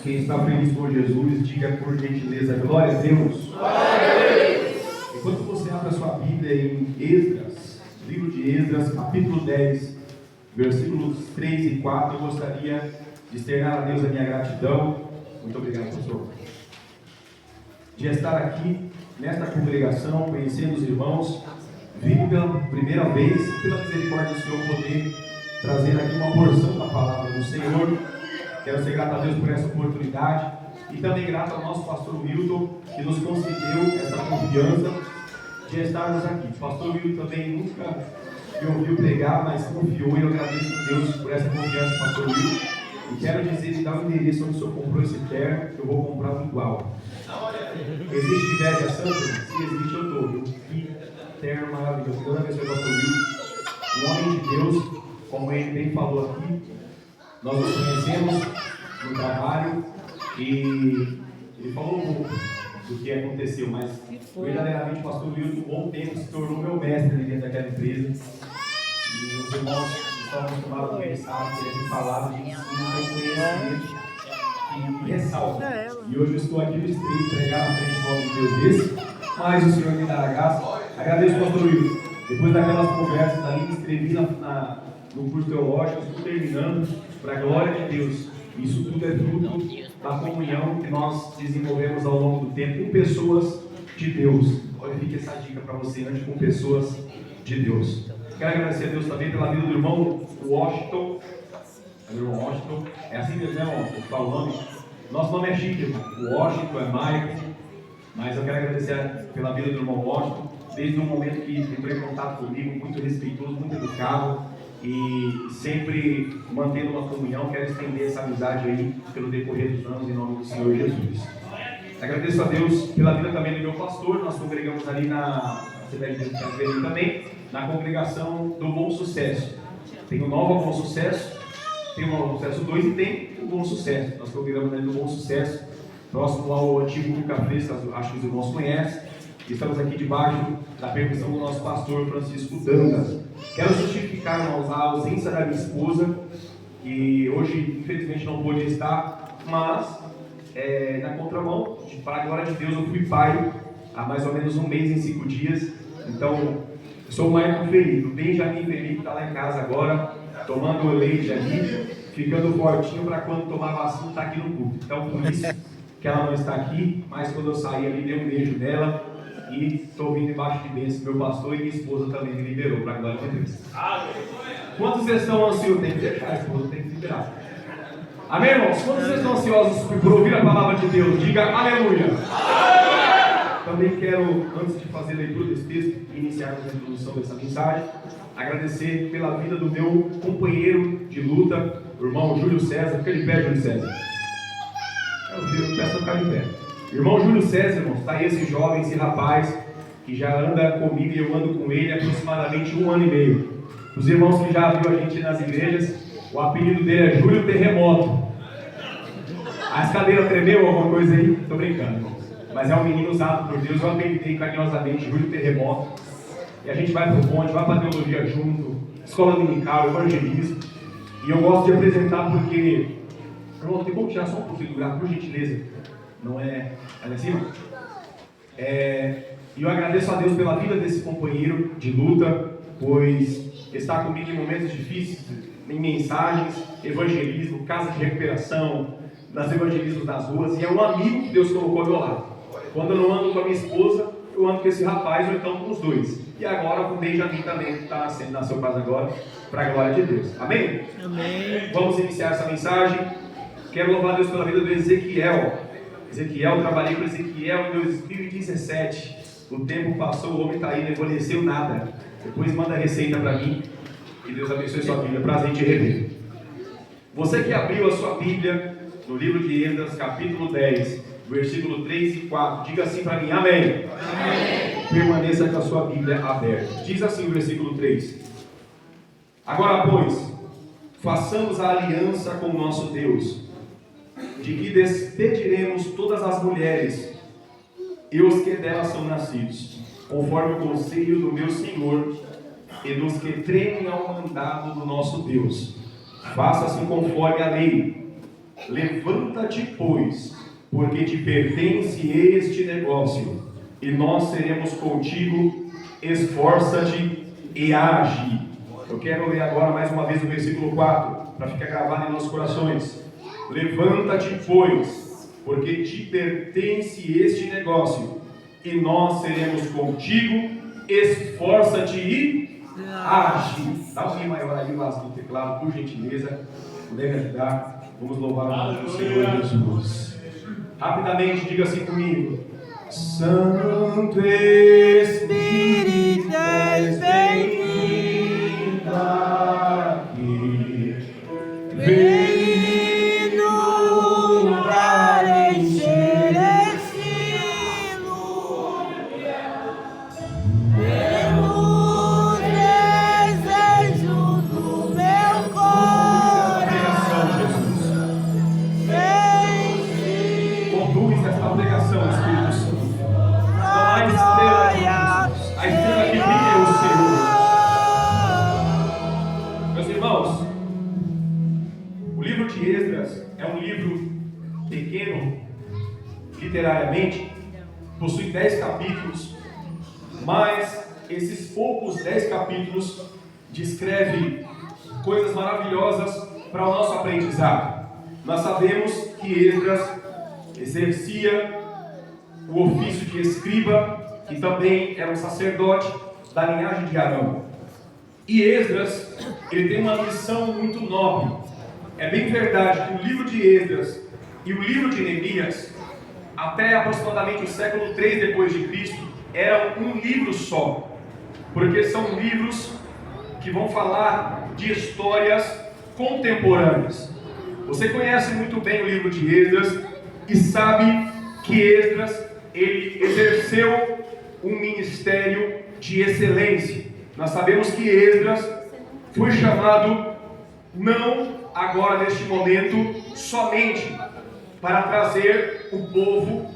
Quem está feliz por Jesus, diga por gentileza, glória a Deus. Glória a Deus. Enquanto você abre a sua Bíblia em Esdras, livro de Esdras, capítulo 10, versículos 3 e 4, eu gostaria de externar a Deus a minha gratidão. Muito obrigado, pastor. De estar aqui, nesta congregação, conhecendo os irmãos, vindo pela primeira vez, pela misericórdia do Senhor, poder trazer aqui uma porção da palavra do Senhor. Quero ser grato a Deus por essa oportunidade e também grato ao nosso pastor Wilton, que nos concedeu essa confiança de estarmos aqui. O pastor Wilton também nunca me ouviu pregar, mas confiou, e eu agradeço a Deus por essa confiança, pastor Wilton. E quero dizer, me dá o endereço onde o senhor comprou esse terno, que eu vou comprar um igual. Existe inveja santa? Se existe, eu dou, viu? Que terno maravilhoso. Toda vez que eu pastor Wilton, um homem de Deus, como ele bem falou aqui, nós nos conhecemos no trabalho e ele falou um pouco do que aconteceu, mas verdadeiramente o pastor Wilton, por bom tempo, se tornou meu mestre dentro daquela empresa. E os irmãos que estão acostumados com ele sabem que ele tem palavras de ensino, conhecimento e ressalva. E hoje eu estou aqui no estreito, pregar na frente do nome de Deus desse, mas o Senhor me dará graça. Agradeço ao pastor Wilton. Depois daquelas conversas ali, me inscrevi no curso teológico, estou terminando, para a glória de Deus. Isso tudo é fruto da comunhão que nós desenvolvemos ao longo do tempo com pessoas de Deus. Olha, fica essa dica para você, ande com pessoas de Deus. Quero agradecer a Deus também pela vida do irmão Washington. O irmão Washington, é assim mesmo, né, o nome? Nosso nome é chique, irmão. O Washington é Michael, mas eu quero agradecer pela vida do irmão Washington, desde o momento que entrou em contato comigo, muito respeitoso, muito educado, e sempre mantendo uma comunhão. Quero estender essa amizade aí pelo decorrer dos anos em nome do Senhor Jesus. Agradeço a Deus pela vida também do meu pastor. Nós congregamos ali você deve ver também, na congregação do Bom Sucesso. Tem o Nova Bom Sucesso, tem o Nova Sucesso 2 e tem o Bom Sucesso. Nós congregamos ali no Bom Sucesso, próximo ao antigo Luca Fresca, acho que os irmãos conhecem. Estamos aqui debaixo da permissão do nosso pastor Francisco Dantas. Quero justificar, irmãos, a ausência da minha esposa, que hoje infelizmente não pôde estar, mas na contramão, para a glória de Deus, eu fui pai há mais ou menos 1 mês e 5 dias. Então, eu sou o Michael Felipe, o Benjamin Felipe está lá em casa agora, tomando o leite ali, ficando fortinho para quando tomar vacina estar aqui no culto. Então, por isso que ela não está aqui, mas quando eu saí ali, dei um beijo nela. E estou vindo embaixo de bênção, meu pastor e minha esposa também me liberou, para a glória de Deus. Quantos vocês estão ansiosos? Tem que deixar a esposa, tem que liberar. Amém, irmãos? Quantos vocês estão ansiosos por ouvir a palavra de Deus? Diga aleluia. Também quero, antes de fazer a leitura desse texto e iniciarmos a introdução dessa mensagem, agradecer pela vida do meu companheiro de luta, o irmão Júlio César. Fica de pé, Júlio César. Eu peço para ficar de pé. Irmão Júlio César, irmãos, está aí esse jovem, esse rapaz que já anda comigo e eu ando com ele há aproximadamente 1 ano e meio. Os irmãos que já viram a gente nas igrejas, o apelido dele é Júlio Terremoto. As cadeiras tremeu alguma coisa aí? Estou brincando, irmãos. Mas é um menino usado por Deus, eu apelidei carinhosamente Júlio Terremoto. E a gente vai para o ponte, vai para a teologia junto, escola dominical, evangelismo. E eu gosto de apresentar porque... Irmão, tem como tirar só um pouquinho do gráfico, por gentileza? Não é ali acima? E eu agradeço a Deus pela vida desse companheiro de luta, pois está comigo em momentos difíceis, em mensagens, evangelismo, casa de recuperação, nas evangelismos das ruas, e é um amigo que Deus colocou ao meu lado. Quando eu não ando com a minha esposa, eu ando com esse rapaz, ou então com os dois. E agora com o Benjamin também, que está nasceu quase agora, para a glória de Deus. Amém? Amém. Vamos iniciar essa mensagem. Quero louvar a Deus pela vida do Ezequiel. Trabalhei com Ezequiel em 2017. O tempo passou, o homem está aí, não envelheceu nada. Depois manda a receita para mim. Que Deus abençoe sua Bíblia. Prazer em te rever. Você que abriu a sua Bíblia no livro de Esdras, capítulo 10, versículo 3 e 4. Diga assim para mim, amém. Amém. Permaneça com a sua Bíblia aberta. Diz assim o versículo 3. Agora, pois, façamos a aliança com o nosso Deus, de que despediremos todas as mulheres e os que delas são nascidos, conforme o conselho do meu Senhor e dos que tremem ao mandado do nosso Deus. Faça-se conforme a lei. Levanta-te, pois, porque te pertence este negócio, e nós seremos contigo. Esforça-te e age. Eu quero ler agora mais uma vez o versículo 4, para ficar gravado em nossos corações. Levanta-te, pois, porque te pertence este negócio, e nós seremos contigo. Esforça-te e age. Dá um rei maior aí, Vasco, no teclado, por gentileza. Puder me ajudar. Vamos louvar o nome do Senhor Jesus. Rapidamente, diga assim comigo: Santo Espírito, és bem-vindo aqui. Vem no lugar encher esse lugar, pelo desejo do meu coração. Conduz esta pregação, Espírito Santo. Não há estrela de Jesus. A estrela que brilha é o Senhor. Meus irmãos, o livro de Esdras é um livro pequeno, literariamente, possui 10 capítulos, mas esses poucos 10 capítulos descrevem coisas maravilhosas para o nosso aprendizado. Nós sabemos que Esdras exercia o ofício de escriba e também era um sacerdote da linhagem de Arão. E Esdras, ele tem uma missão muito nobre. É bem verdade que o livro de Esdras e o livro de Neemias, até aproximadamente o século 3 depois de Cristo, eram um livro só, porque são livros que vão falar de histórias contemporâneas. Você conhece muito bem o livro de Esdras e sabe que Esdras, ele exerceu um ministério de excelência. Nós sabemos que Esdras foi chamado, não agora neste momento, somente para trazer o povo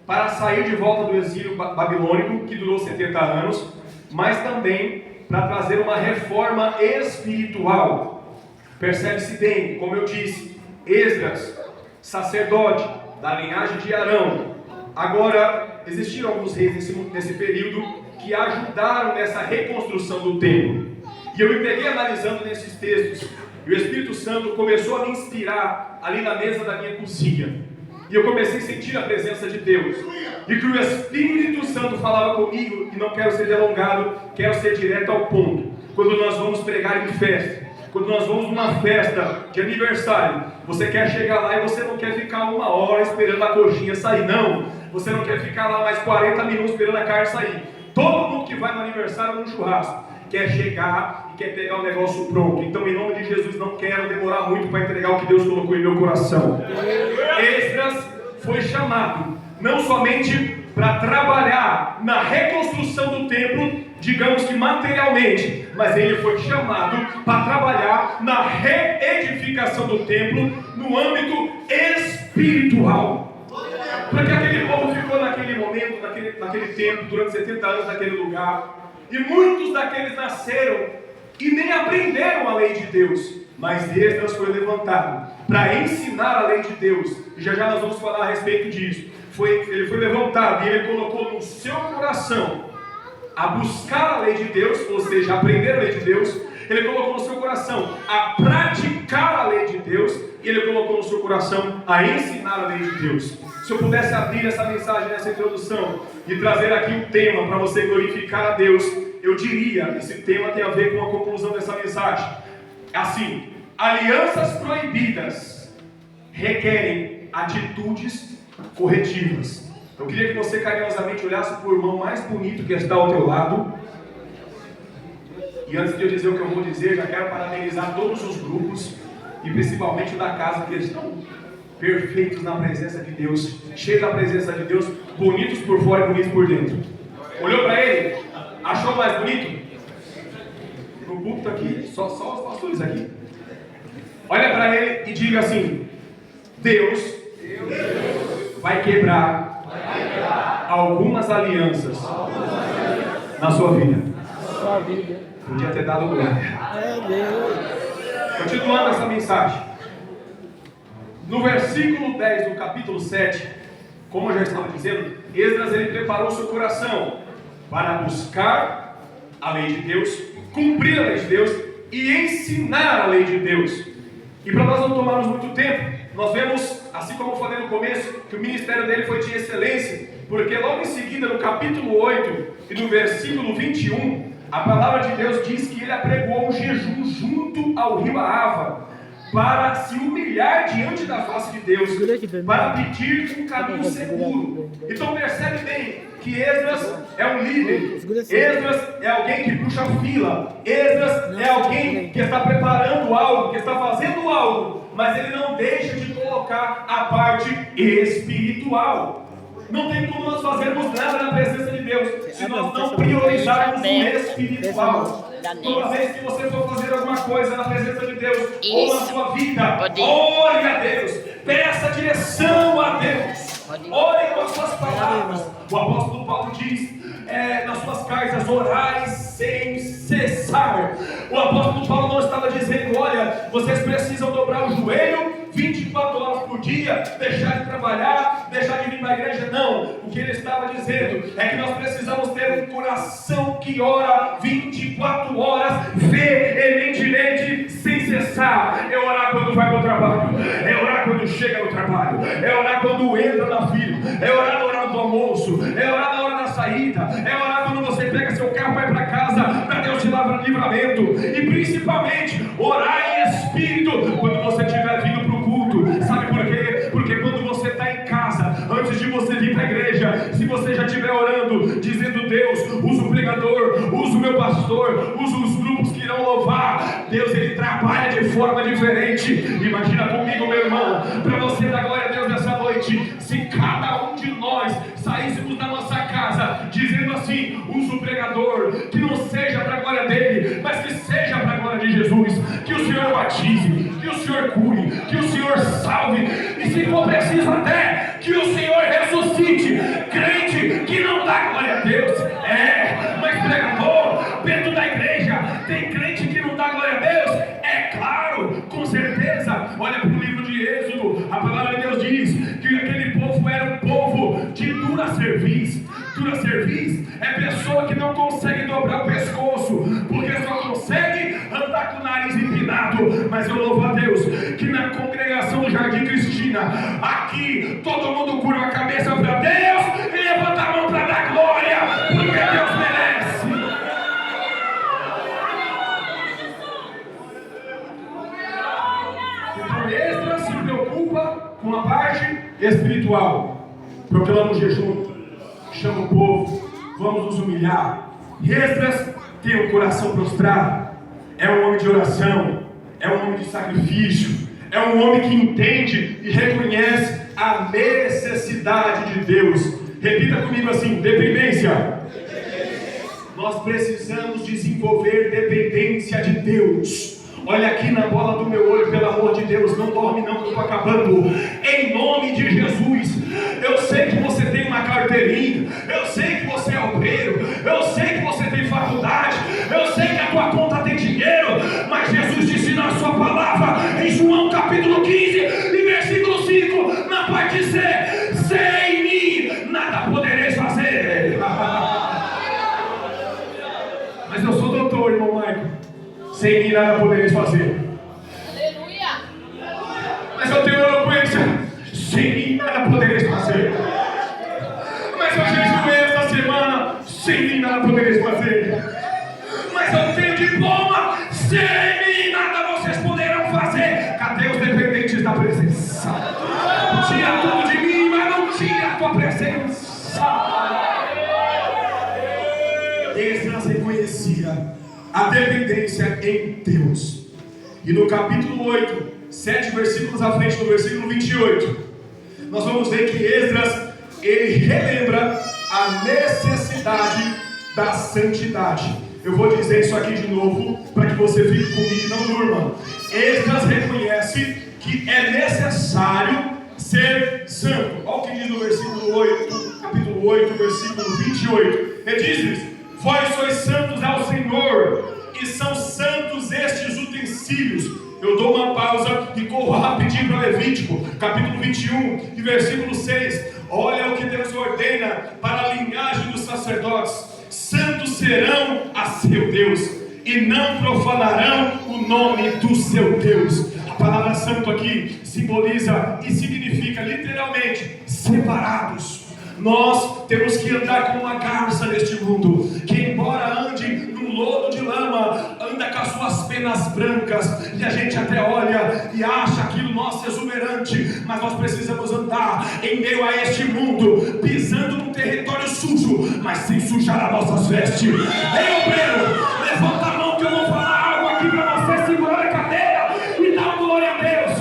para sair de volta do exílio babilônico, que durou 70 anos, mas também para trazer uma reforma espiritual. Percebe-se bem, como eu disse, Esdras, sacerdote da linhagem de Arão. Agora, existiram alguns reis nesse período que ajudaram nessa reconstrução do templo. E eu me peguei analisando nesses textos, e o Espírito Santo começou a me inspirar ali na mesa da minha cozinha. E eu comecei a sentir a presença de Deus. E que o Espírito Santo falava comigo, e não quero ser delongado, quero ser direto ao ponto. Quando nós vamos pregar em festa, quando nós vamos numa festa de aniversário, você quer chegar lá e você não quer ficar 1 hora esperando a coxinha sair, não. Você não quer ficar lá mais 40 minutos esperando a carne sair. Todo mundo que vai no aniversário no churrasco quer chegar e quer pegar o negócio pronto. Então, em nome de Jesus, não quero demorar muito para entregar o que Deus colocou em meu coração. Esdras foi chamado não somente para trabalhar na reconstrução do templo, digamos que materialmente, mas ele foi chamado para trabalhar na reedificação do templo no âmbito espiritual. Porque aquele povo ficou naquele momento, naquele tempo, durante 70 anos naquele lugar, e muitos daqueles nasceram e nem aprenderam a lei de Deus. Mas Esdras foi levantado para ensinar a lei de Deus, e já nós vamos falar a respeito disso. Ele foi levantado e ele colocou no seu coração a buscar a lei de Deus, ou seja, aprender a lei de Deus. Ele colocou no seu coração a praticar a lei de Deus, e ele colocou no seu coração a ensinar a lei de Deus. Se eu pudesse abrir essa mensagem, essa introdução, e trazer aqui um tema para você glorificar a Deus, eu diria, esse tema tem a ver com a conclusão dessa mensagem. Assim, alianças proibidas requerem atitudes corretivas. Eu queria que você carinhosamente olhasse para o irmão mais bonito que está ao teu lado. E antes de eu dizer o que eu vou dizer, já quero parabenizar todos os grupos, e principalmente o da casa, que eles estão perfeitos na presença de Deus, cheios da presença de Deus, bonitos por fora e bonitos por dentro. Olhou para ele? Achou mais bonito? No púlpito aqui, só os pastores aqui. Olha para ele e diga assim: Deus vai quebrar algumas alianças na sua vida. Podia ter dado glória. Continuando essa mensagem. No versículo 10 do capítulo 7, como eu já estava dizendo, Esdras ele preparou seu coração para buscar a lei de Deus, cumprir a lei de Deus e ensinar a lei de Deus. E para nós não tomarmos muito tempo, nós vemos, assim como eu falei no começo, que o ministério dele foi de excelência, porque logo em seguida, no capítulo 8 e no versículo 21, a palavra de Deus diz que ele apregou um jejum junto ao rio Ahava, para se humilhar diante da face de Deus, para pedir um caminho seguro. Então percebe bem que Esdras é um líder, Esdras é alguém que puxa a fila, Esdras é alguém que está preparando algo, que está fazendo algo, mas ele não deixa de colocar a parte espiritual. Não tem como nós fazermos nada na presença de Deus se nós não priorizarmos o espiritual. Toda vez que você for fazer alguma coisa na presença de Deus, ou na sua vida, ore a Deus, peça direção a Deus, ore com as suas palavras. O apóstolo Paulo diz nas suas cartas: orai sem cessar. O apóstolo Paulo não estava dizendo: olha, vocês precisam dobrar o joelho 24 horas por dia, deixar de trabalhar, deixar de vir para a igreja. Não, o que ele estava dizendo é que nós precisamos ter um coração que ora 24 horas, veementemente, sem cessar. É orar quando vai para o trabalho, é orar quando chega no trabalho, é orar quando entra na fila, é orar na hora do almoço, é orar na hora da saída, é orar quando você pega seu carro e vai para casa, para Deus te dar livramento. E principalmente, orar em espírito quando você estiver vindo para o culto. Sabe por quê? Porque quando você está em casa, antes de você vir para a igreja, se você já estiver orando, dizendo: Deus, usa o pregador, usa o meu pastor, usa os grupos que irão louvar, Deus, ele trabalha de forma diferente. Imagina comigo, meu irmão, para você dar glória a Deus nessa noite, se cada um de nós saíssemos da nossa casa dizendo assim: usa o pregador, que não seja para a glória dele, mas que seja para a glória de Jesus, que o Senhor batize, que o Senhor cure, que o Senhor salve, e se for preciso até que o Senhor ressuscite crente que não dá glória a Deus. Mas pregador, dentro da igreja tem crente que não dá glória a Deus? É claro, com certeza. Olha para o livro de Êxodo, a palavra de Deus diz que aquele povo era um povo de dura cerviz. Dura cerviz é pessoa que não consegue dobrar o pescoço, porque só consegue andar com o nariz empinado. Mas eu louvo a Deus que na congregação do Jardim Cristina, aqui todo mundo curva a cabeça para Deus e levanta a mão para dar glória, porque Deus merece. Então Esdras se preocupa com a parte espiritual. Proclama o jejum, chama o povo, vamos nos humilhar. Esdras tem um coração prostrado, é um homem de oração, é um homem de sacrifício, é um homem que entende e reconhece a necessidade de Deus. Repita comigo assim: dependência. Nós precisamos desenvolver dependência de Deus. Olha aqui na bola do meu olho, pelo amor de Deus, não dorme não, que eu estou acabando. Em nome de Jesus. Eu sei que você tem uma carteirinha, eu sei que você é obreiro, eu sei que você tem faculdade, eu sei que a tua conta tem dinheiro, mas Jesus disse na sua palavra, em João capítulo 15, e versículo 5, na parte C: sem mim nada podereis fazer. Mas eu sou doutor, irmão Michael. Sem mim nada podereis fazer. Aleluia. Mas eu tenho eloquência. Sem mim nada podereis fazer. Mas eu jejuei esta semana. Sem mim nada podereis fazer. Mas eu tenho diploma. Sem mim nada vocês poderão fazer. Cadê os dependentes da presença? Tira tudo de mim, mas não tira a tua presença. Esdras reconhecia a dependência em Deus. E no capítulo 8, 7 versículos à frente, no versículo 28, nós vamos ver que Esdras, ele relembra a necessidade da santidade. Eu vou dizer isso aqui de novo, para que você fique comigo e não durma. Esdras reconhece que é necessário ser santo. Olha o que diz no versículo 8, capítulo 8, versículo 28. Ele diz: vós sois santos ao Senhor, e são santos estes utensílios. Eu Eu dou uma pausa e corro rapidinho para Levítico, capítulo 21 e versículo 6. Olha o que Deus ordena para a linhagem dos sacerdotes: santos serão a seu Deus, e não profanarão o nome do seu Deus. A palavra santo aqui simboliza e significa literalmente separados. Nós temos que andar como uma garça neste mundo, que embora ande num lodo de lama, anda com as suas penas brancas, e a gente até olha e acha aquilo nosso exuberante, mas nós precisamos andar em meio a este mundo, pisando num território sujo, mas sem sujar as nossas vestes. Ei, obreiro, levanta a mão que eu vou falar algo aqui para você, segurar a cadeira e dar glória a Deus.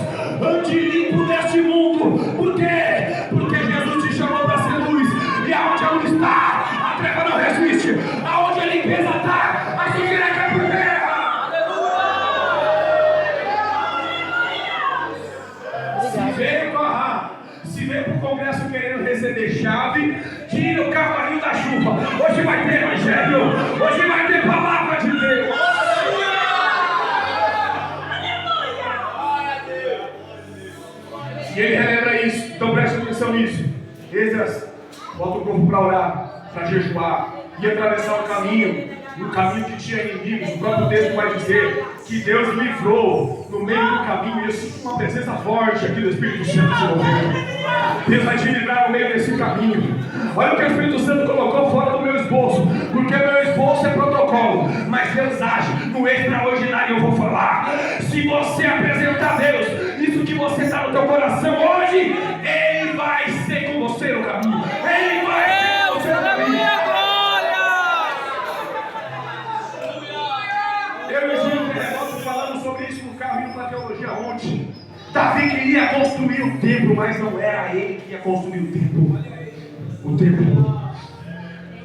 Ande limpo neste mundo. Por quê? Porque Jesus te chamou para ser luz, e aonde a luz está, a treva não resiste. Aonde a limpeza está, a sujeira cai por terra. Se veio para o congresso querendo receber chave, tira o cavalinho da chuva. Hoje vai ter evangelho, hoje vai ter palavra de Deus. E ele relembra isso, então preste atenção nisso. Esdras bota o povo para orar, para jejuar e atravessar o caminho que tinha inimigos. O próprio texto vai dizer que Deus livrou no meio do caminho. Eu sinto uma presença forte aqui do Espírito Santo se movendo. Deus vai te livrar no meio desse caminho. Olha o que o Espírito Santo colocou fora do meu esboço, porque meu esboço é protocolo, mas Deus age no extraordinário. Eu vou falar: se você apresentar a Deus isso que você está no teu coração hoje, Ele vai ser com você no caminho. Ele vai ser com você no caminho. Eu e Gil Terremoto falamos sobre isso no carro indo para a teologia ontem. Davi queria construir o templo, mas não era ele que ia construir o templo. O templo.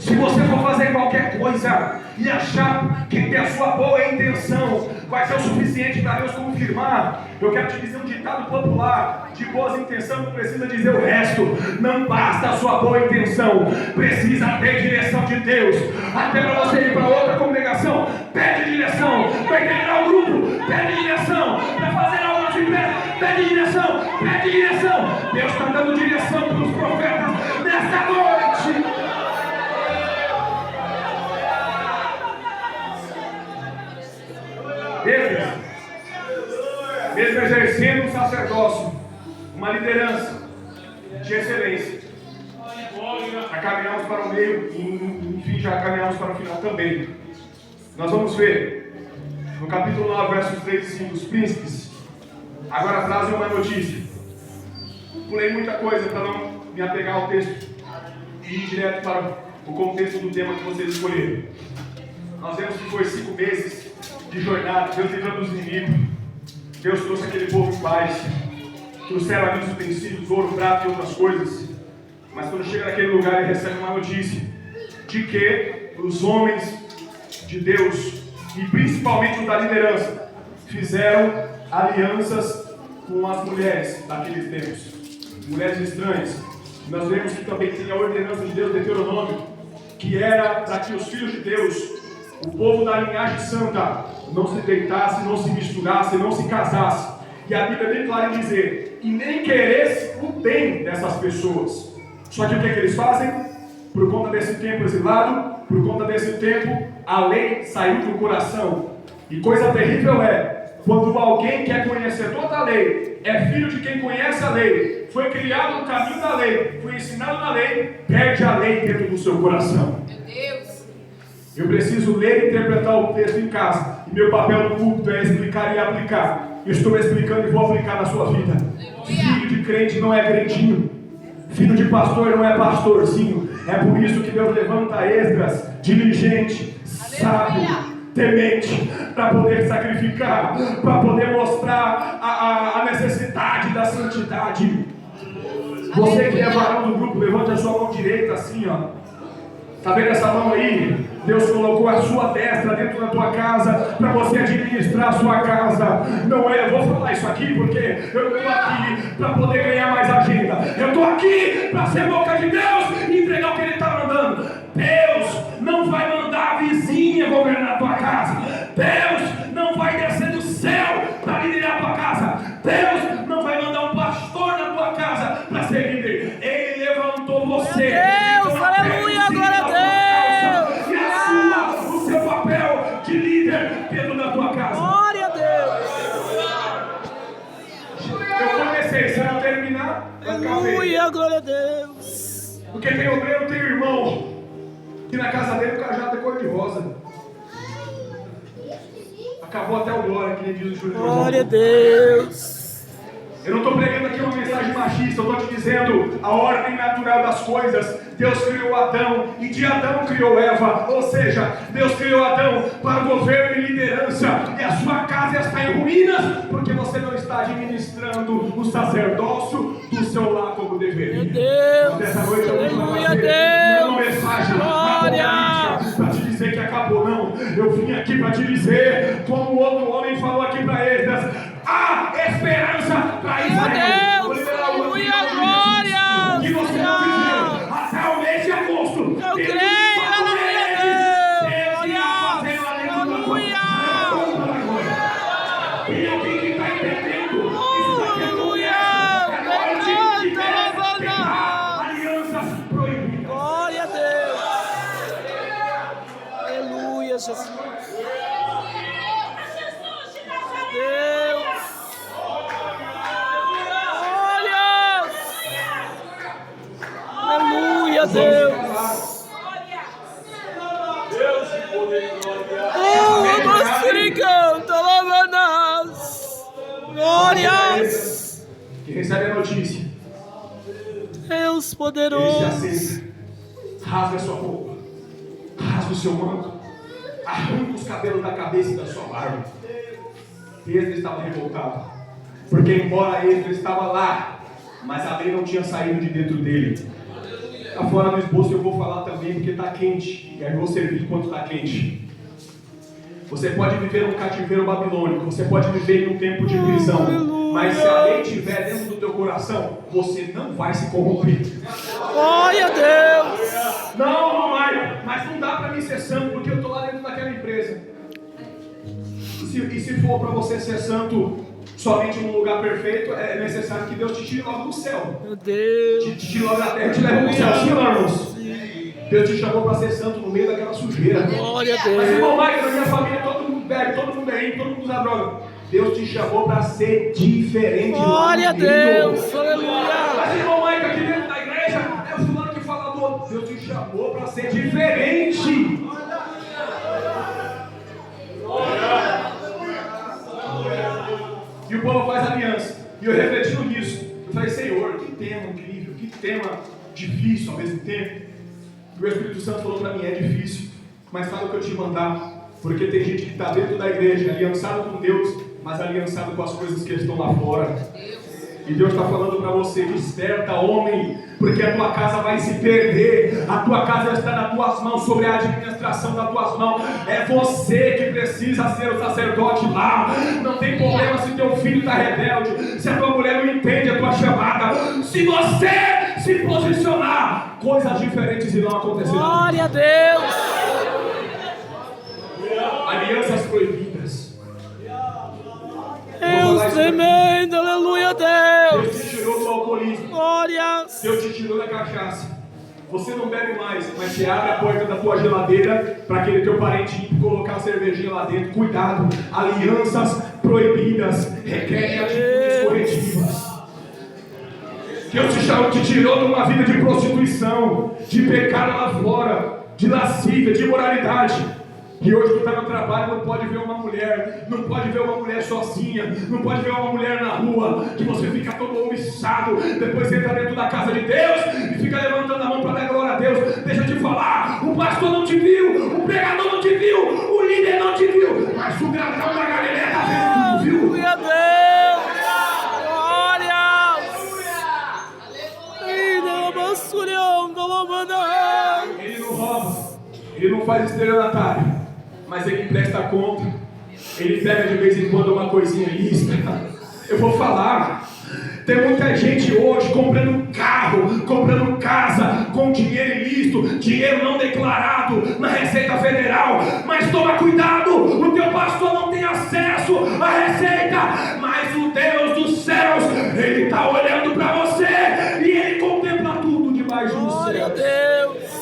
Se você for fazer qualquer coisa e achar que tem a sua boa intenção vai ser o suficiente para Deus confirmar, eu quero te dizer um ditado popular: de boas intenções não precisa dizer o resto. Não basta a sua boa intenção, precisa ter direção de Deus. Até para você ir para outra congregação, pede direção. Para integrar o grupo, pede direção. Para fazer algo de pé, pede direção. Pede direção. Deus está dando direção para os profetas nessa noite. Mesmo exercendo um sacerdócio, uma liderança de excelência, já caminhamos para o meio e enfim já caminhamos para o final também. Nós vamos ver no capítulo 9, versos 3 e 5, os príncipes agora trazem uma notícia. Pulei muita coisa para não me apegar ao texto e ir direto para o contexto do tema que vocês escolheram. Nós vemos que foi 5 meses de jornada, Deus livrando os inimigos. Deus trouxe aquele povo em paz. Trouxeram ali os utensílios, ouro, prata e outras coisas. Mas quando chega naquele lugar, ele recebe uma notícia de que os homens de Deus, e principalmente os da liderança, fizeram alianças com as mulheres daqueles tempos, mulheres estranhas. Nós vemos que também tinha a ordenança de Deus, Deuteronômio, que era para que os filhos de Deus, o povo da linhagem santa, não se deitasse, não se misturasse, não se casasse. E a Bíblia é bem clara em dizer, e nem queresse o bem dessas pessoas. Só que o que é que eles fazem? Por conta desse tempo exilado, por conta desse tempo, a lei saiu do coração. E coisa terrível é, quando alguém quer conhecer toda a lei, é filho de quem conhece a lei, foi criado no caminho da lei, foi ensinado na lei, perde a lei dentro do seu coração. Meu Deus! Eu preciso ler e interpretar o texto em casa. E meu papel no púlpito é explicar e aplicar. Eu estou explicando e vou aplicar na sua vida. Filho de crente não é crentinho. Filho de pastor não é pastorzinho. É por isso que Deus levanta Esdras, diligente, sábio, temente, para poder sacrificar, para poder mostrar a necessidade da santidade. Você que é varão do grupo, levante a sua mão direita assim, ó. Está vendo essa mão aí? Deus colocou a sua destra dentro da tua casa para você administrar a sua casa. Não é, eu vou falar isso aqui porque eu estou aqui para poder ganhar mais agenda. Eu estou aqui para ser boca de Deus e entregar o que Ele está mandando. Deus não vai mandar a vizinha governar a tua casa. Deus não vai descer do céu para liderar a Aleluia, glória a Deus. Porque tem obreiro, tem irmão, que na casa dele o cajado é cor de rosa. Acabou até o glória, que nem diz o Júlio. Glória a Deus. Eu não estou pregando aqui uma mensagem machista, eu estou te dizendo a ordem natural das coisas. Deus criou Adão e de Adão criou Eva. Ou seja, Deus criou Adão para governo e liderança. E a sua casa está em ruínas, porque você não está administrando o sacerdócio do seu lar como deveria. Meu Deus. Mas essa noite eu vim Aleluia, fazer uma Deus. mensagem Glória. para te dizer que acabou. Não, eu vim aqui para te dizer, como o outro homem falou aqui para Esdras, há esperança para Israel. Meu Deus, aleluia, glória. Que você não viveu até o mês de agosto. Eu creio, aleluia, Deus. Aleluia. Tem alguém que está entendendo? Aleluia. Levanta, levanta. Alianças proibidas. Glória a Deus. Aleluia, Jesus. Deus. Aleluia, Deus. Oh, você canta, lavanas. Glórias. Que recebe a notícia. Deus Ele se poderoso. aceita. Rasga sua roupa. Rasga o seu manto. Arranca os cabelos da cabeça e da sua barba. Esdras estava revoltado. Porque embora Esdras estava lá, mas a lei não tinha saído de dentro dele. Está fora do esboço, eu vou falar também porque está quente. E aí eu vou servir enquanto está quente. Você pode viver um cativeiro babilônico, você pode viver em um tempo de prisão, mas se a lei estiver dentro do teu coração, você não vai se corromper. Glória a Deus. Não vai, mas não dá para mim ser santo, porque eu estou lá dentro daquela empresa. E se for para você ser santo somente num lugar perfeito, é necessário que Deus te tire logo do céu. Meu Deus. Te tire logo da terra e te leve para o céu, sim, irmãos? Deus te chamou para ser santo no meio daquela sujeira. Glória a Mas irmão Deus. Mike, na minha família todo mundo bebe, todo mundo é ímpio, todo mundo usa droga. Deus te chamou para ser diferente. Glória a Deus. Aleluia. Mas irmão Mike, aqui dentro da igreja, é o fulano que fala do outro. Deus te chamou para ser diferente. E o povo faz aliança. E eu refletindo nisso, eu falei, Senhor, que tema incrível, que tema difícil ao mesmo tempo. E o Espírito Santo falou para mim, é difícil, mas fala o que eu te mandar, porque tem gente que está dentro da igreja, aliançado com Deus, mas aliançado com as coisas que estão lá fora. E Deus está falando para você, desperta, homem, porque a tua casa vai se perder, a tua casa está nas tuas mãos, sobre a administração das tuas mãos, é você que precisa ser o sacerdote lá. Não tem problema se teu filho está rebelde, se a tua mulher não entende a tua chamada, se você se posicionar, coisas diferentes irão acontecer. Glória a Deus. Alianças proibidas. Deus tremendo, aleluia, Deus Deus. te tirou do alcoolismo. Glórias. Deus te tirou da cachaça. Você não bebe mais, mas você abre a porta da tua geladeira para aquele teu parente ir colocar a cervejinha lá dentro. Cuidado, alianças proibidas requerem atitudes corretivas. Deus te tirou de uma vida de prostituição, de pecado lá fora, de lascívia, de imoralidade. E hoje tu está no trabalho, não pode ver uma mulher, não pode ver uma mulher sozinha, não pode ver uma mulher na rua, que você fica todo omiçado, depois entra dentro da casa de Deus e fica levantando a mão para dar glória a Deus. Deixa eu te falar, o pastor não te viu, o pregador não te viu, o líder não te viu, mas o gratão da Galileia está vendo tudo, viu? Aleluia, Deus. Glórias. Ele não rouba, ele não faz estelionatário, mas ele presta conta. Ele pega de vez em quando uma coisinha lista. Eu vou falar. Tem muita gente hoje comprando carro, comprando casa, com dinheiro ilícito, dinheiro não declarado na Receita Federal. Mas toma cuidado, o teu pastor não tem acesso à Receita, mas o Deus dos céus, Ele está olhando para você e Ele contempla tudo debaixo dos Glória a céus. Deus.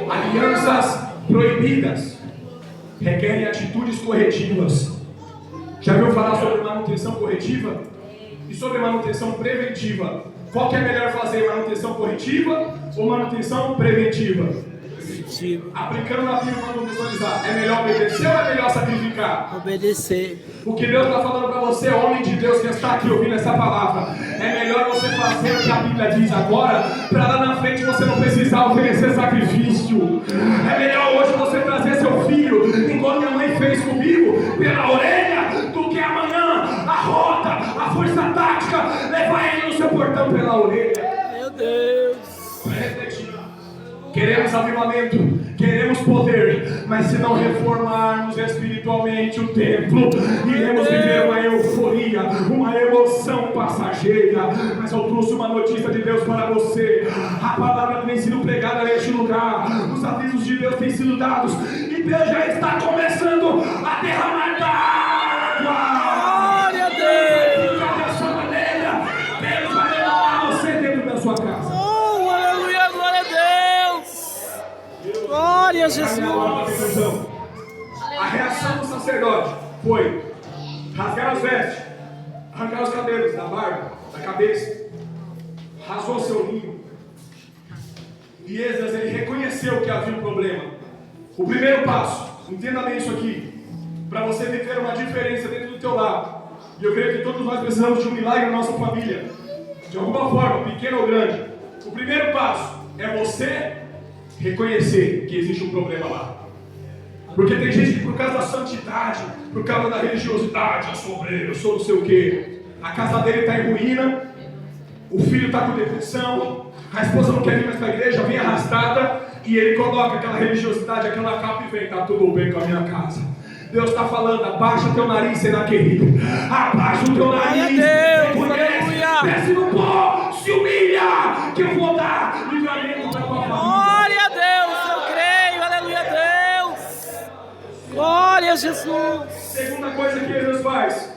Alianças proibidas requerem atitudes corretivas. Já ouviu falar sobre manutenção corretiva? corretiva e sobre manutenção preventiva. Qual que é melhor fazer, manutenção corretiva ou manutenção preventiva? Aplicando na Bíblia para contextualizar, é melhor obedecer ou é melhor sacrificar? Obedecer. O que Deus está falando para você, homem de Deus que está aqui ouvindo essa palavra, é melhor você fazer o que a Bíblia diz agora, para lá na frente você não precisar oferecer sacrifício. É melhor hoje você trazer seu filho, igual minha mãe fez comigo, pela orelha, do que amanhã a rota, a força tática, levar ele no seu portão pela orelha. Meu Deus. Refletir. Queremos avivamento, queremos poder, mas se não reformarmos espiritualmente o templo, iremos viver uma euforia, uma emoção passageira. Mas eu trouxe uma notícia de Deus para você. A palavra tem sido pregada neste lugar, os avisos de Deus têm sido dados, e Deus já está começando a derramar da água. Glória a Deus. Fica dessa maneira, Deus vai levantar você dentro da sua casa. Oh, aleluia, glória a Deus. Glória a Jesus. A reação do sacerdote foi rasgar as vestes, arrancar os cabelos da barba, da cabeça, rasgou seu linho. E Esdras, ele reconheceu que havia um problema. O primeiro passo, entenda bem isso aqui, para você viver uma diferença dentro do teu lar. E eu creio que todos nós precisamos de um milagre na nossa família, de alguma forma, pequeno ou grande. O primeiro passo é você reconhecer que existe um problema lá. Porque tem gente que por causa da santidade, por causa da religiosidade, eu sou obreiro, eu sou não sei o quê, a casa dele está em ruína, o filho está com depressão, a esposa não quer vir mais para a igreja, vem arrastada, e ele coloca aquela religiosidade, aquela capa e vem, está tudo bem com a minha casa. Deus está falando, abaixa o teu nariz, Senaqueribe, abaixa o teu nariz, reconhece, desce no pó, se humilha, que eu vou dar livramento para a tua família. Glória a Deus, eu creio, aleluia a Deus. Glória a Jesus. Segunda coisa que Jesus faz,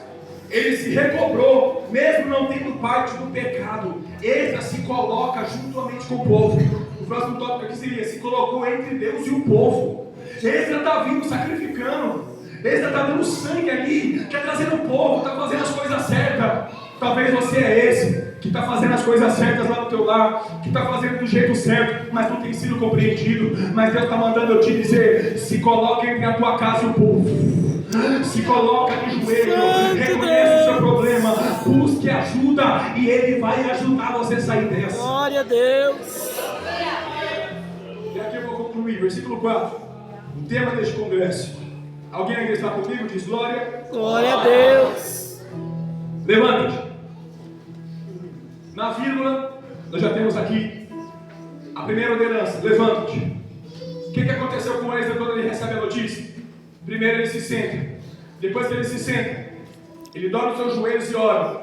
ele se recobrou, mesmo não tendo parte do pecado. Esdras se coloca juntamente com o povo. O próximo tópico aqui seria, se colocou entre Deus e o povo. Esdras está vindo sacrificando, Esdras está dando sangue ali, quer trazer o povo, está fazendo as coisas certas. Talvez você é esse, que está fazendo as coisas certas lá no teu lar, que está fazendo do jeito certo, mas não tem sido compreendido. Mas Deus está mandando eu te dizer, se coloca entre a tua casa e o povo. Se coloca de joelho, reconhece o seu problema, busque ajuda e Ele vai ajudar você a sair dessa. Glória a Deus. E aqui eu vou concluir, versículo 4, o tema deste congresso. Alguém ainda está comigo? Diz glória. Glória a Deus. Levanta-te. Na vírgula, nós já temos aqui a primeira ordenança, levanta-te. O que aconteceu com Esdras quando ele recebe a notícia? Primeiro ele se senta, depois que ele se senta, ele dobra os seus joelhos e ora.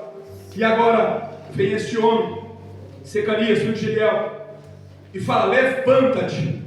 E agora vem este homem, Secanias, filho de Giliel, e fala, levanta-te.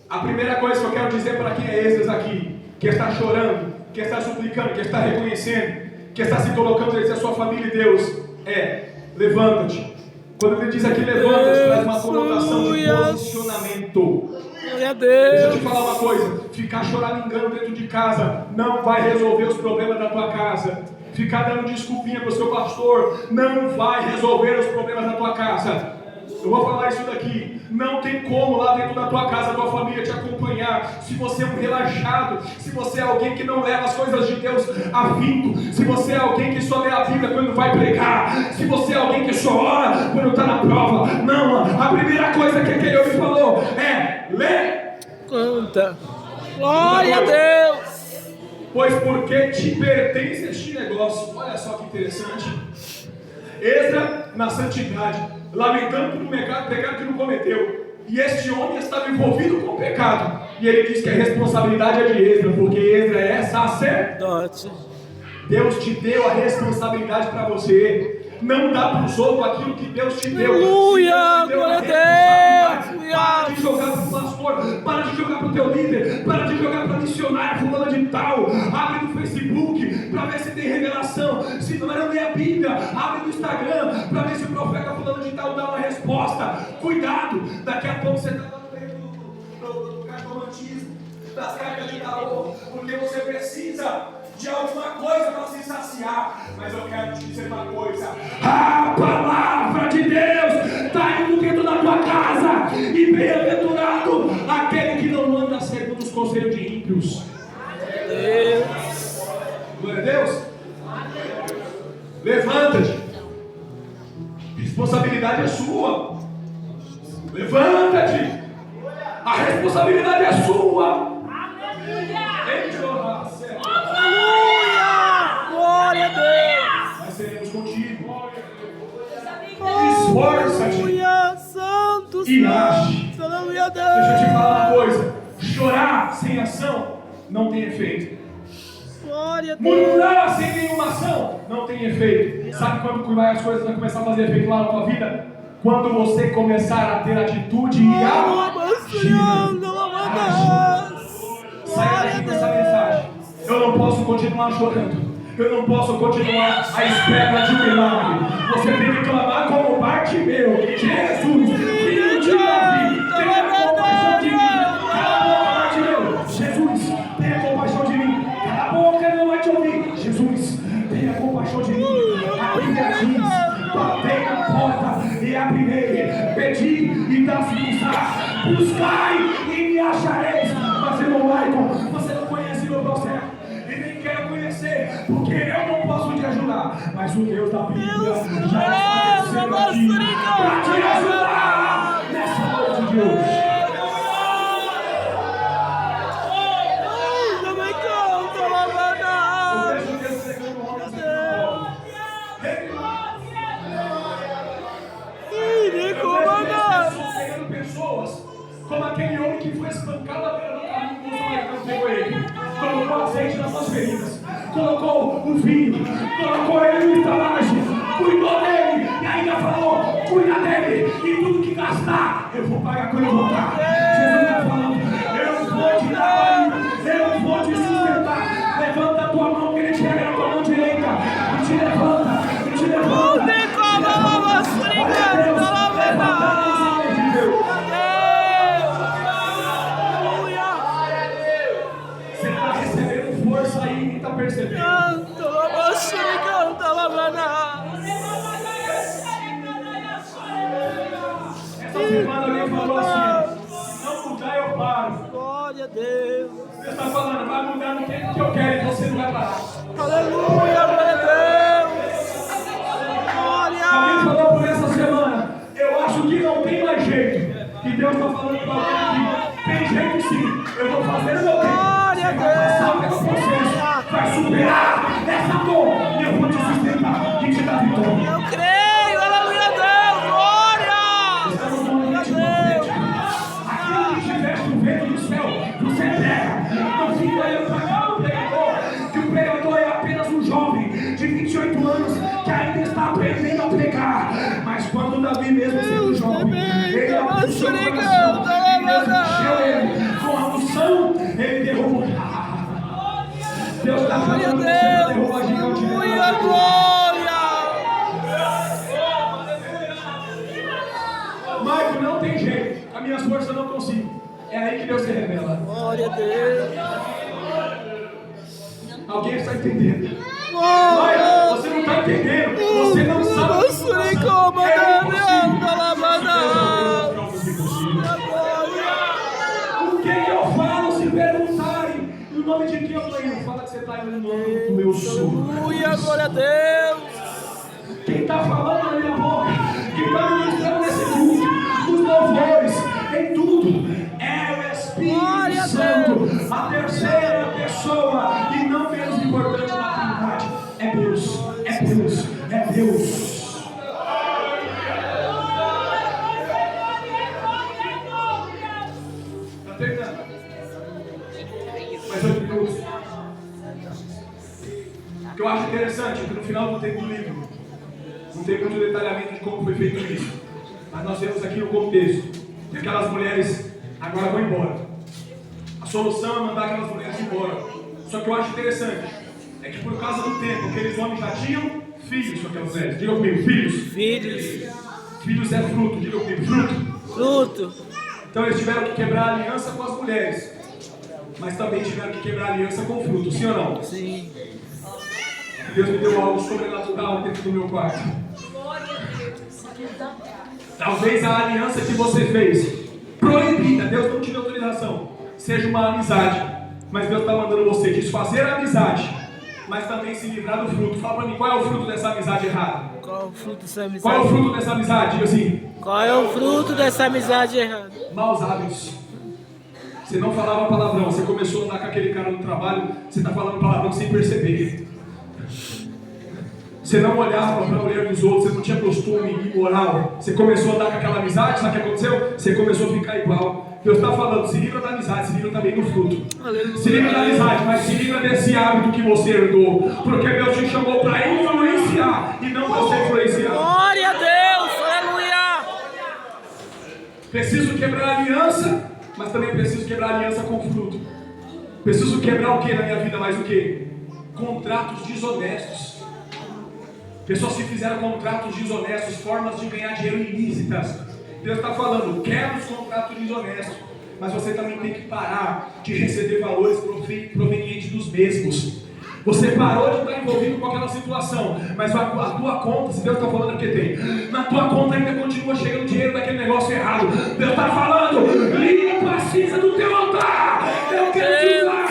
A primeira coisa que eu quero dizer para quem é Esdras aqui, que está chorando, que está suplicando, que está reconhecendo, que está se colocando entre a sua família e Deus, é, levanta-te. Quando ele diz aqui levanta-te, traz uma conotação de posicionamento. Glória a Deixa eu te Deus. falar uma coisa, ficar choramingando dentro de casa não vai resolver os problemas da tua casa. Ficar dando desculpinha para o seu pastor não vai resolver os problemas da tua casa. Eu vou falar isso daqui, não tem como lá dentro da tua casa, a tua família te acompanhar, se você é um relaxado, se você é alguém que não leva as coisas de Deus a vinco, se você é alguém que só lê a Bíblia quando vai pregar, se você é alguém que só ora quando está na prova. Não, a primeira coisa que aquele homem falou é, Canta. Glória a Deus. pois porque te pertence este negócio. Olha só que interessante. Esdras na santidade, lamentando pelo pecado que não cometeu, e este homem estava envolvido com o pecado, e ele diz que a responsabilidade é de Esdras, porque Esdras é sacerdote. Deus te deu a responsabilidade para você. Não dá para os outros aquilo que Deus te deu. Aleluia, glória a Deus. Para de jogar para o pastor, para de jogar para o teu líder, para de jogar para missionário, fulano de tal. Abre no Facebook para ver se tem revelação. Se não ler a Bíblia, abre no Instagram para ver se o profeta fulano de tal dá uma resposta. Cuidado, daqui a pouco você está lá no meio do cartomantismo, das cartas de tarô, porque você precisa de alguma coisa para se saciar. Mas eu quero te dizer uma coisa: a palavra de Deus está indo dentro da tua casa. E bem-aventurado aquele que não anda segundo os conselhos de ímpios. Glória a Deus. Levanta-te. Responsabilidade é sua. Levanta-te. A responsabilidade é sua. Glória a Deus. Nós seremos contigo. Esforça-te. Santo, E age. aleluia a Deus. Deixa eu te falar uma coisa: chorar sem ação não tem efeito. Glória a Deus. Murmurar sem nenhuma ação não tem efeito. Sabe quando as coisas vão começar a fazer efeito lá na tua vida? Quando você começar a ter atitude e agir. Saia daqui com essa mensagem. Eu não posso continuar chorando. Eu não posso continuar à espera de um milagre. Você tem que clamar como Bartimeu: Jesus, filho de Davi, tenha compaixão de mim. Cala a boca, Bartimeu. Jesus, tenha compaixão de mim. Cala a boca, não vai te ouvir. Jesus, tenha compaixão de mim. A Bíblia diz: batei na porta e abrirei. Pedi e dá-se-vos-á. Buscai e me achareis. Mas, irmão Michael, você não conhece meu processo. Porque eu não posso te ajudar, mas o Deus da Bíblia já está descendo aqui para te ajudar nessa noite de hoje. Também canta, lavada. Eu vejo Deus pegando homens pegando pessoas como aquele homem que foi espancado à beira do caminho com o samaritano pegou ele. Colocou azeite nas suas feridas, colocou o vinho, colocou ele no estalagem, cuidou dele e ainda falou: cuida dele e tudo que gastar eu vou pagar quando eu voltar. Jesus está falando: eu vou te dar banho, eu vou te sustentar. Levanta a tua mão, que ele pega na tua mão direita e te levanta, e te levanta. Percebendo. Essa semana alguém falou assim: se não mudar eu paro. Glória a Deus. Você está falando: vai mudar no tempo que eu quero e você não vai parar. Aleluia, glória a Deus. Glória. Alguém falou por essa semana: eu acho que não tem mais jeito. Que Deus está falando para alguém aqui: tem jeito sim, eu vou fazer o meu tempo. Glória a Você vai passar Deus. pelo processo, vai superar essa dor e eu vou te sustentar e te dar vitória. Eu creio, aleluia a Deus, glória! Estamos num ritmo profético. Aquilo que estiver chovendo do céu, você prega. Não fica olhando para cá do pregador, que o pregador é apenas um jovem de 28 anos que ainda está aprendendo a pregar. Mas quando Davi, mesmo sendo jovem, ele abriu seu coração e Deus encheu ele com a unção, ele derrubou. Deus está falando que você vai derrubar gigante. Aleluia, glória! Michael, não tem jeito. As minhas forças não consigo. É aí que Deus se revela. Glória a Deus! Alguém está entendendo? Glória! Michael, você não está entendendo. Você não sabe o que você é impossível. O que eu falo se perguntarem? No nome de quem eu estou indo? Fala que você está indo no nome do meu sogro. Aleluia, glória a Deus! Quem está falando na minha boca, quem está ministrando nesse culto, os louvores, em tudo, é o Espírito Santo, a terceira pessoa, e não menos importante na Trindade, é Deus, é Deus, é Deus. Está terminando. Mais 8 minutos. O que eu acho interessante é que no final não tem do livro, não tem muito detalhamento de como foi feito isso, mas nós vemos aqui no contexto que aquelas mulheres agora vão embora. A solução é mandar aquelas mulheres embora. Só que eu acho interessante é que por causa do tempo, aqueles homens já tinham filhos com aquelas mulheres. Diga comigo, filhos. Filhos. Filhos é fruto, diga comigo, fruto. Fruto. Então eles tiveram que quebrar a aliança com as mulheres. mas também tiveram que quebrar aliança com fruto, sim ou não? Sim. Deus me deu algo sobrenatural dentro do meu quarto. Talvez a aliança que você fez, proibida, Deus não te deu autorização, seja uma amizade, mas Deus está mandando você desfazer a amizade, mas também se livrar do fruto. Fala para mim, qual é o fruto dessa amizade errada? Qual é o fruto dessa amizade? Qual é o fruto dessa amizade? Diga assim. Qual é o fruto dessa amizade errada? Maus hábitos. Você não falava palavrão, você começou a andar com aquele cara no trabalho, você está falando palavrão sem perceber. Você não olhava para a mulher dos outros, você não tinha costume imoral. Você começou a andar com aquela amizade, sabe o que aconteceu? Você começou a ficar igual. Deus está falando, se livra da amizade, se livra também do fruto. Aleluia. Se livra da amizade, mas se livra desse hábito que você herdou. Porque Deus te chamou para influenciar e não para ser influenciado. Glória a Deus, aleluia. Preciso quebrar a aliança, mas também preciso quebrar a aliança com fruto. Preciso quebrar o que na minha vida? Mais o que? Contratos desonestos. Pessoas que fizeram contratos desonestos, formas de ganhar dinheiro ilícitas. Deus está falando, quebra os contratos desonestos, mas você também tem que parar de receber valores provenientes dos mesmos. Você parou de estar envolvido com aquela situação, mas a tua conta, se Deus está falando, é porque tem. Na tua conta ainda continua chegando dinheiro daquele negócio errado. Deus está falando, limpa a cinza do teu altar. Eu quero te usar.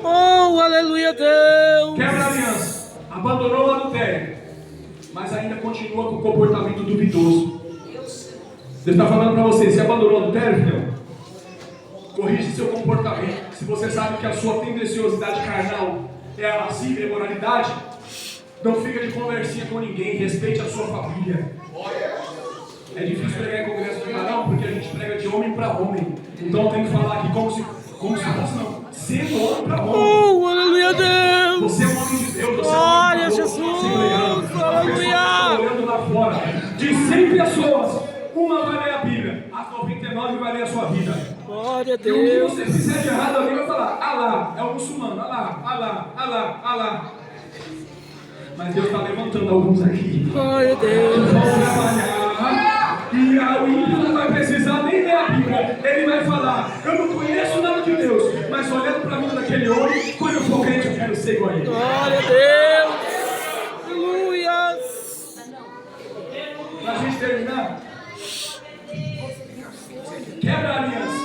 Oh, aleluia, Deus! Quebra a aliança, abandonou o adultério, mas ainda continua com o comportamento duvidoso. Deus está falando para você, se abandonou o adultério, filho, corrige seu comportamento. Se você sabe que a sua tendenciosidade carnal é a lascívia e a imoralidade, não fica de conversinha com ninguém, respeite a sua família. É difícil pregar em congresso de varão, porque a gente prega de homem para homem. Então eu tenho que falar aqui como se fosse não. Sendo homem para homem. Oh, aleluia, Deus! Você é um homem de Deus, você glória, é um homem de Deus. Jesus! Aleluia! Olhando lá fora, de 100 pessoas, uma vai ler a Bíblia, as 99 vai ler a sua vida. Glória a E o que Deus! você fizer de errado, alguém vai falar, Alá, é o muçulmano, Alá, Alá, Alá, Alá. Mas Deus está levantando alguns aqui. Glória a Deus! Que vão trabalhar. E o ímpio não vai precisar nem ler a Bíblia. Ele vai falar, eu não conheço nada de Deus, mas olhando para a vida daquele homem, quando eu for crente eu quero ser igual a ele. Glória a Deus! Aleluia! Para a gente terminar, quebra a aliança,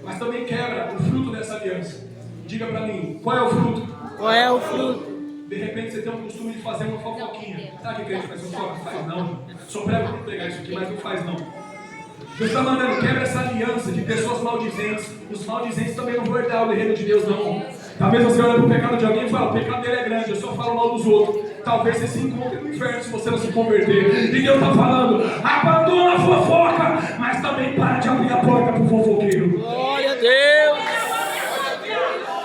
mas também quebra o fruto dessa aliança. Diga para mim, qual é o fruto? Qual é o fruto? De repente você tem um costume de fazer uma fofoquinha. Sabe o que a gente faz fofoca? Faz não. Só prego para pegar isso aqui, mas não faz não. Deus está mandando, quebra essa aliança de pessoas maldizentes. Os maldizentes também não vão herdar o reino de Deus não. Talvez você olhe para o pecado de alguém e fale, o pecado dele é grande, eu só falo mal dos outros. Talvez você se encontre no inferno se você não se converter. E Deus está falando, abandona a fofoca, mas também para de abrir a porta para o fofoqueiro. Glória a Deus!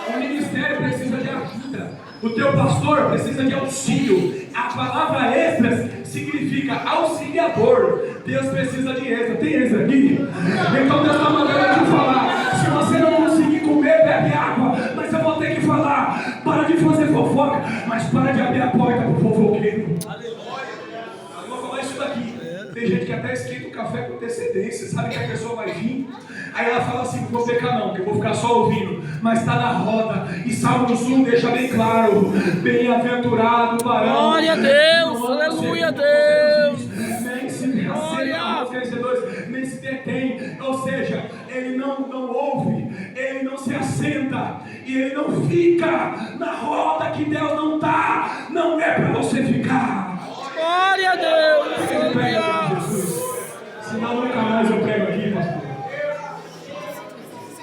O ministério precisa de ajuda. O teu pastor precisa de auxílio. A palavra extras significa auxiliador. Deus precisa de extra. Tem extra aqui? Então Deus está mandando aqui falar. Se você não conseguir comer, bebe água. Mas eu vou ter que falar. Para de fazer fofoca, mas para de abrir a porta para o fofoqueiro. Eu vou falar isso daqui. Tem gente que até esquenta o café com antecedência. Sabe que a pessoa vai vir? Aí ela fala assim, não vou pecar não, que eu vou ficar só ouvindo. Mas está na roda. E Salmos 1 deixa bem claro. Bem-aventurado o varão. Glória a Deus, aleluia a Deus. Nem se detém. Ou seja, ele não ouve. Ele não se assenta. E ele não fica na roda que Deus não está. Não é para você ficar. Glória a Deus, aleluia.